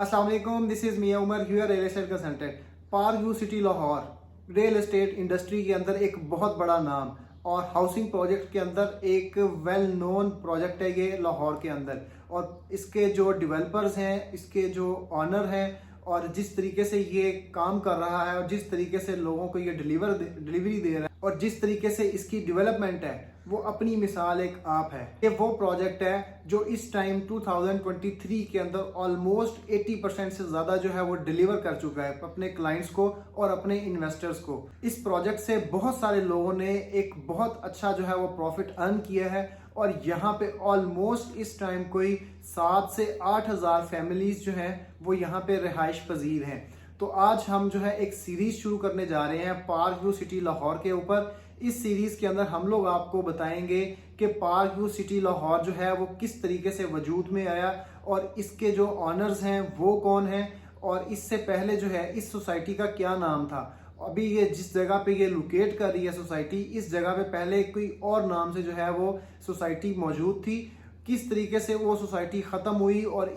अस्सलाम वालेकुम, this is Mian Umar, your real estate consultant. Park View City Lahore real estate industry के अंदर एक बहुत बड़ा नाम और हाउसिंग प्रोजेक्ट के अंदर एक वेल नोन प्रोजेक्ट है ये लाहौर के अंदर। और इसके जो डेवलपर्स हैं, इसके जो ऑनर हैं और जिस तरीके से ये काम कर रहा है और जिस तरीके से लोगों को ये डिलीवरी दे रहा है और जिस तरीके से इसकी डेवलपमेंट है, वो अपनी मिसाल एक आप है। ये वो प्रोजेक्ट है जो इस टाइम 2023 के अंदर ऑलमोस्ट 80% से ज़्यादा जो है वो डिलीवर कर चुका है अपने क्लाइंट्स को और अपने इन्वेस्टर्स को। इस प्रोजेक्ट से बहुत सारे लोगों ने एक बहुत अच्छा जो है वो प्रॉफिट अर्न किया है और यहाँ पे ऑलमोस्ट इस टाइम कोई 7 से 8 हज़ार फैमिलीज जो हैं वो यहाँ पे रिहाइश पजीर हैं। तो आज हम जो है एक सीरीज शुरू करने जा रहे हैं पार्क व्यू सिटी लाहौर के ऊपर। इस सीरीज के अंदर हम लोग आपको बताएंगे कि पार्क व्यू सिटी लाहौर जो है वो किस तरीके से वजूद में आया और इसके जो ऑनर्स हैं वो कौन हैं और इससे पहले जो है इस सोसाइटी का क्या नाम था। अभी ये जिस जगह पे ये लोकेट कर रही है सोसाइटी, इस जगह पे पहले कोई और नाम से जो है वो सोसाइटी मौजूद थी। किस तरीके से वो सोसाइटी ख़त्म हुई और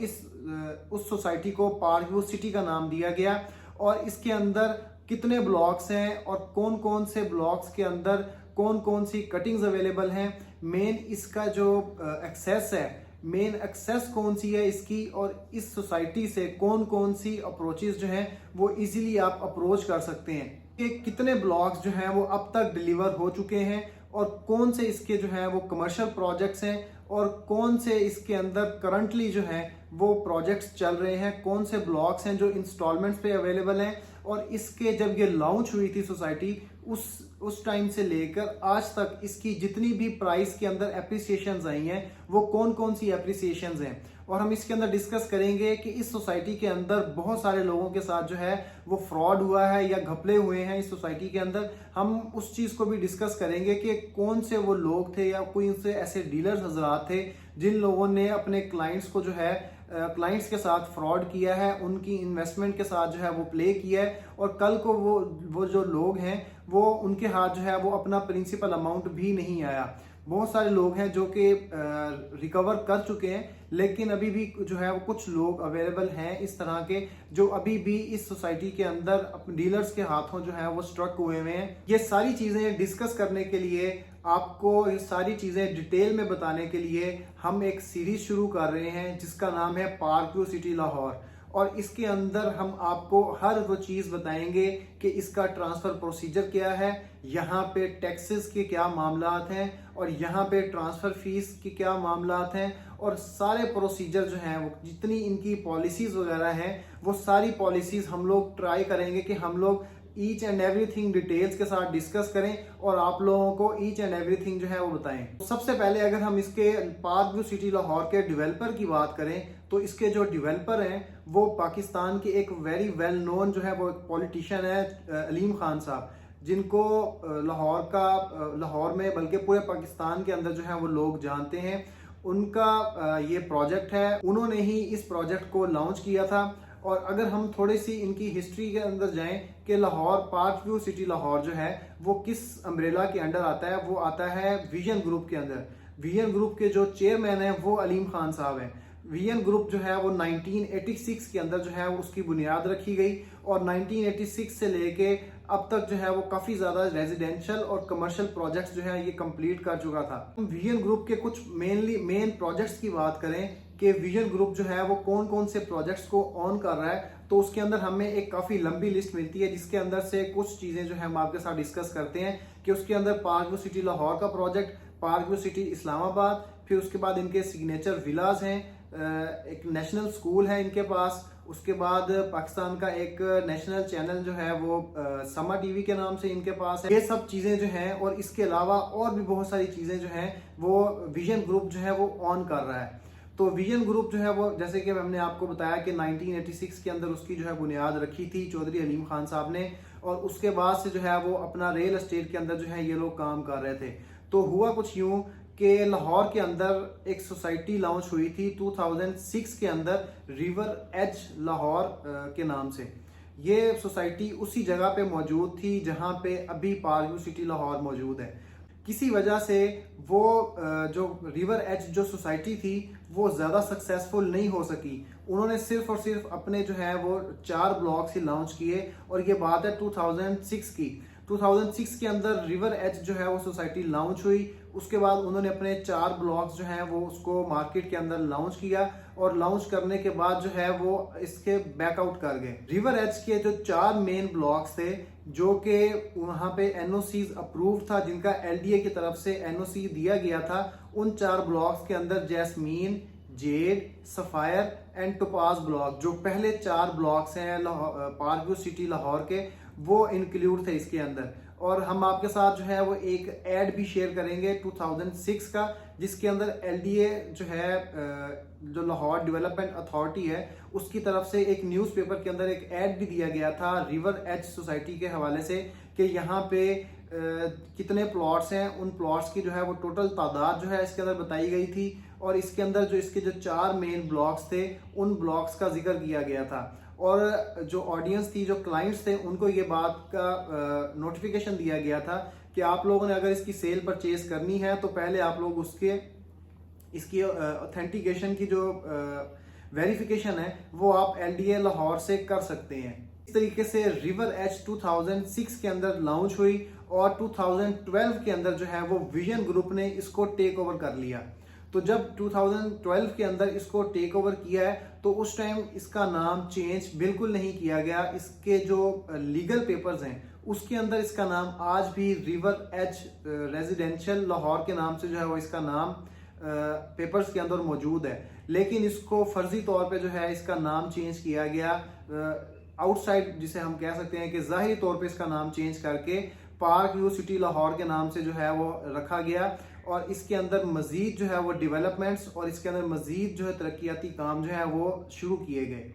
उस सोसाइटी को पार्क व्यू सिटी का नाम दिया गया और इसके अंदर कितने ब्लॉक्स हैं और कौन कौन से ब्लॉक्स के अंदर कौन कौन सी कटिंग्स अवेलेबल हैं। मेन इसका जो एक्सेस है, मेन एक्सेस कौन सी है इसकी और इस सोसाइटी से कौन कौन सी अप्रोचेस जो हैं वो इजीली आप अप्रोच कर सकते हैं। कि कितने ब्लॉक्स जो हैं वो अब तक डिलीवर हो चुके हैं और कौन से इसके जो हैं वो कमर्शियल प्रोजेक्ट्स हैं और कौन से इसके अंदर करंटली जो हैं वो प्रोजेक्ट्स चल रहे हैं, कौन से ब्लॉक्स हैं जो इंस्टॉलमेंट्स पे अवेलेबल हैं। और इसके जब ये लॉन्च हुई थी सोसाइटी उस टाइम से लेकर आज तक इसकी जितनी भी प्राइस के अंदर एप्रिसिएशंस आई हैं वो कौन कौन सी एप्रिसिएशंस हैं। और हम इसके अंदर डिस्कस करेंगे कि इस सोसाइटी के अंदर बहुत सारे लोगों के साथ जो है वो फ्रॉड हुआ है या घपले हुए हैं इस सोसाइटी के अंदर। हम उस चीज़ को भी डिस्कस करेंगे कि कौन से वो लोग थे या कोई उनसे ऐसे डीलर्स हजरात थे जिन लोगों ने अपने क्लाइंट्स को जो है क्लाइंट्स के साथ फ्रॉड किया है, उनकी इन्वेस्टमेंट के साथ जो है वो प्ले किया है और कल को वो जो लोग हैं वो उनके हाथ जो है वो अपना प्रिंसिपल अमाउंट भी नहीं आया। बहुत सारे लोग हैं जो कि रिकवर कर चुके हैं, लेकिन अभी भी जो है वो कुछ लोग अवेलेबल हैं इस तरह के जो अभी भी इस सोसाइटी के अंदर अपने डीलर्स के हाथों जो है वो स्ट्रक हुए हुए हैं। ये सारी चीज़ें डिस्कस करने के लिए, आपको ये सारी चीज़ें डिटेल में बताने के लिए हम एक सीरीज शुरू कर रहे हैं जिसका नाम है पार्क व्यू सिटी लाहौर। और इसके अंदर हम आपको हर वो चीज़ बताएंगे कि इसका ट्रांसफ़र प्रोसीजर क्या है, यहाँ पे टैक्सेस के क्या मामलात हैं और यहाँ पे ट्रांसफ़र फीस के क्या मामलात हैं और सारे प्रोसीजर जो हैं वो जितनी इनकी पॉलिसीज़ वगैरह हैं वो सारी पॉलिसीज़ हम लोग ट्राई करेंगे कि हम लोग ईच एंड एवरीथिंग डिटेल्स के साथ डिस्कस करें और आप लोगों को ईच एंड एवरीथिंग जो है वो बताएं। सबसे पहले अगर हम इसके पार्क व्यू सिटी लाहौर के डेवलपर की बात करें तो इसके जो डेवलपर हैं वो पाकिस्तान के एक वेरी वेल नोन जो है वो एक पॉलिटिशियन है, अलीम खान साहब, जिनको लाहौर में बल्कि पूरे पाकिस्तान के अंदर जो है वो लोग जानते हैं। उनका ये प्रोजेक्ट है, उन्होंने ही इस प्रोजेक्ट को लॉन्च किया था। और अगर हम थोड़ी सी इनकी हिस्ट्री के अंदर जाएं कि Lahore park View City Lahore जो है वो किस अम्ब्रेला के अंडर आता है, वो आता है विजन ग्रुप के अंदर। विजन ग्रुप के जो चेयरमैन हैं वो अलीम खान साहब हैं। विजन ग्रुप जो है वो 1986 के अंदर जो है वो उसकी बुनियाद रखी गई और 1986 से लेके अब तक जो है वो काफ़ी ज़्यादा रेजिडेंशियल और कमर्शियल प्रोजेक्ट्स जो है ये कंप्लीट कर चुका था। विजन ग्रुप के कुछ मेन प्रोजेक्ट्स की बात करें कि विजन ग्रुप जो है वो कौन कौन से प्रोजेक्ट्स को ऑन कर रहा है, तो उसके अंदर हमें एक काफ़ी लंबी लिस्ट मिलती है जिसके अंदर से कुछ चीज़ें जो है हम आपके साथ डिस्कस करते हैं कि उसके अंदर पार्क व्यू सिटी लाहौर का project, park View city Islamabad, फिर उसके बाद इनके सिग्नेचर विलाज हैं, एक नेशनल स्कूल है इनके पास, उसके बाद पाकिस्तान का एक नेशनल चैनल जो है वो समा टीवी के नाम से इनके पास है। ये सब चीज़ें जो हैं और इसके अलावा और भी बहुत सारी चीज़ें जो हैं वो विजन ग्रुप जो है वो ऑन कर रहा है। तो विजन ग्रुप जो है वो जैसे कि हमने आपको बताया कि 1986 के अंदर उसकी जो है बुनियाद रखी थी चौधरी अलीम खान साहब ने और उसके बाद से जो है वो अपना रियल एस्टेट के अंदर जो है ये लोग काम कर रहे थे। तो हुआ कुछ यूँ कि लाहौर के अंदर एक सोसाइटी लॉन्च हुई थी 2006 के अंदर, रिवर एज लाहौर के नाम से। ये सोसाइटी उसी जगह पे मौजूद थी जहाँ पे अभी पार्क व्यू सिटी लाहौर मौजूद है। किसी वजह से वो जो रिवर एज जो सोसाइटी थी वो ज़्यादा सक्सेसफुल नहीं हो सकी। उन्होंने सिर्फ और सिर्फ अपने जो है वो 4 ब्लॉक्स ही लॉन्च किए, और ये बात है 2006 की। 2006 के अंदर रिवर एज जो है वो सोसाइटी लॉन्च हुई। उसके बाद उन्होंने अपने 4 ब्लॉक्स जो हैं वो उसको मार्केट के अंदर लॉन्च किया, और लॉन्च करने के बाद जो है वो इसके बैकआउट कर गए। रिवर एज के जो 4 मेन ब्लॉक्स थे, जो कि वहाँ पे एनओसीज अप्रूव था, जिनका एलडीए की तरफ से एनओसी दिया गया था, उन 4 ब्लॉक्स के अंदर jasmine, Z, sapphire and topaz block, जो पहले 4 ब्लॉक्स हैं पार्क व्यू सिटी लाहौर के, वो इंक्लूड थे इसके अंदर। और हम आपके साथ जो है वो एक ऐड भी शेयर करेंगे 2006 का, जिसके अंदर एलडीए जो है जो लाहौर डेवलपमेंट अथॉरिटी है उसकी तरफ से एक न्यूज़पेपर के अंदर एक ऐड भी दिया गया था रिवर एज सोसाइटी के हवाले से, कि यहाँ पे कितने प्लॉट्स हैं, उन प्लॉट्स की जो है वो टोटल तादाद जो है इसके अंदर बताई गई थी, और इसके अंदर जो इसके जो 4 मेन ब्लॉक्स थे उन ब्लॉक्स का जिक्र किया गया था। और जो ऑडियंस थी, जो क्लाइंट्स थे, उनको ये बात का नोटिफिकेशन दिया गया था कि आप लोगों ने अगर इसकी सेल परचेज करनी है तो पहले आप लोग इसकी ऑथेंटिकेशन की जो वेरिफिकेशन है वो आप एलडीए लाहौर से कर सकते हैं। इस तरीके से रिवर एज 2006 के अंदर लॉन्च हुई, और 2012 के अंदर जो है वो विजन ग्रुप ने इसको टेक ओवर कर लिया। तो जब 2012 के अंदर इसको टेक ओवर किया है तो उस टाइम इसका नाम चेंज बिल्कुल नहीं किया गया। इसके जो लीगल पेपर्स हैं उसके अंदर इसका नाम आज भी रिवर एज रेजिडेंशियल लाहौर के नाम से जो है वो इसका नाम पेपर्स के अंदर मौजूद है, लेकिन इसको फर्जी तौर पे जो है इसका नाम चेंज किया गया आउटसाइड, जिसे हम कह सकते हैं कि ज़ाहिरी तौर पे इसका नाम चेंज करके पार्क व्यू सिटी लाहौर के नाम से जो है वो रखा गया। और इसके अंदर मजीद जो है वो डेवलपमेंट्स और इसके अंदर मजीद जो है तरक्याती काम जो है वो शुरू किए गए।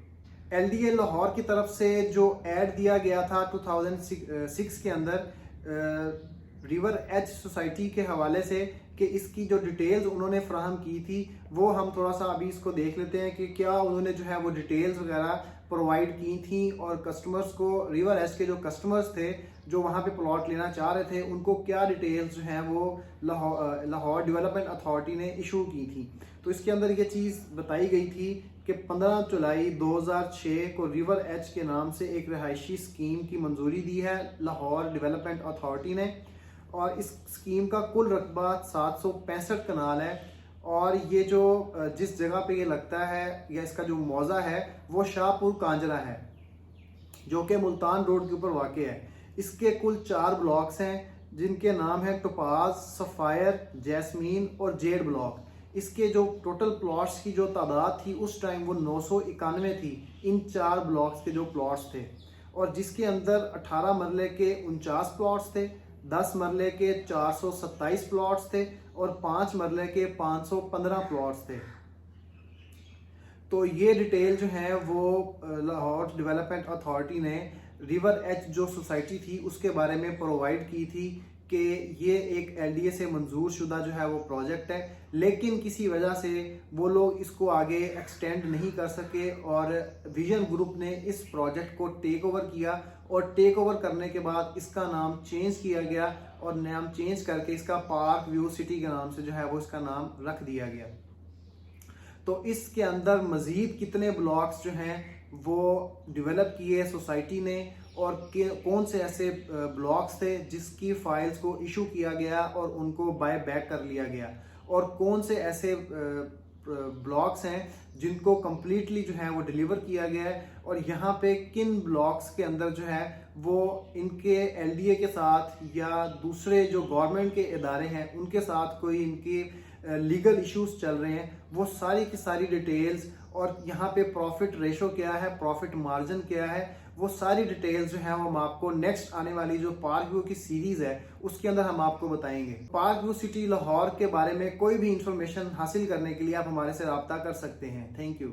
एलडीए लाहौर की तरफ से जो ऐड दिया गया था 2006 के अंदर रिवर एज सोसाइटी के हवाले से, कि इसकी जो डिटेल्स उन्होंने फ्राहम की थी वो हम थोड़ा सा अभी इसको देख लेते हैं कि क्या उन्होंने जो है वो डिटेल्स वगैरह प्रोवाइड की थी, और कस्टमर्स को, रिवर एज के जो कस्टमर्स थे जो वहाँ पे प्लॉट लेना चाह रहे थे, उनको क्या डिटेल्स जो हैं वो लाहौर डेवलपमेंट अथॉरिटी ने इशू की थी। तो इसके अंदर ये चीज़ बताई गई थी कि 15 जुलाई 2006 को रिवर एज के नाम से एक रिहायशी स्कीम की मंजूरी दी है लाहौर डेवलपमेंट अथॉरिटी ने, और इस स्कीम का कुल रकबा 765 कनाल है। और ये जो जिस जगह पे ये लगता है या इसका जो मौजा है वो शाहपुर कांजरा है, जो कि मुल्तान रोड के ऊपर वाक़ है। इसके कुल 4 ब्लॉक्स हैं जिनके नाम है टोपाज, सफायर, जैस्मीन और जेड ब्लॉक। इसके जो टोटल प्लॉट्स की जो तादाद थी उस टाइम वो 991 थी, इन 4 ब्लॉक्स के जो प्लॉट्स थे, और जिसके अंदर 18 मरले के 49 प्लॉट्स थे, 10 मरले के 427 प्लॉट्स थे, और 5 मरले के 515 प्लॉट्स थे। तो ये डिटेल जो है वो लाहौर डेवलपमेंट अथॉरिटी ने रिवर एज जो सोसाइटी थी उसके बारे में प्रोवाइड की थी कि ये एक एलडीए से मंजूर शुदा जो है वो प्रोजेक्ट है, लेकिन किसी वजह से वो लोग इसको आगे एक्सटेंड नहीं कर सके, और विजन ग्रुप ने इस प्रोजेक्ट को टेक ओवर किया, और टेक ओवर करने के बाद इसका नाम चेंज किया गया, और नाम चेंज करके इसका पार्क व्यू सिटी के नाम से जो है वो इसका नाम रख दिया गया। तो इसके अंदर मजीद कितने ब्लॉक्स जो हैं वो डेवलप किए सोसाइटी ने, और कौन से ऐसे ब्लॉक्स थे जिसकी फाइल्स को इशू किया गया और उनको बाय बैक कर लिया गया, और कौन से ऐसे ब्लॉक्स हैं जिनको कम्प्लीटली जो है वो डिलीवर किया गया है, और यहाँ पे किन ब्लॉक्स के अंदर जो है वो इनके एलडीए के साथ या दूसरे जो गवर्नमेंट के इदारे हैं उनके साथ कोई इनके लीगल इश्यूज चल रहे हैं, वो सारी की सारी डिटेल्स, और यहाँ पे प्रॉफिट रेशो क्या है, प्रॉफिट मार्जिन क्या है, वो सारी डिटेल्स जो है वो हम आपको नेक्स्ट आने वाली जो पार्क व्यू की सीरीज है उसके अंदर हम आपको बताएंगे। पार्क व्यू सिटी लाहौर के बारे में कोई भी इंफॉर्मेशन हासिल करने के लिए आप हमारे से रब्ता कर सकते हैं। Thank you.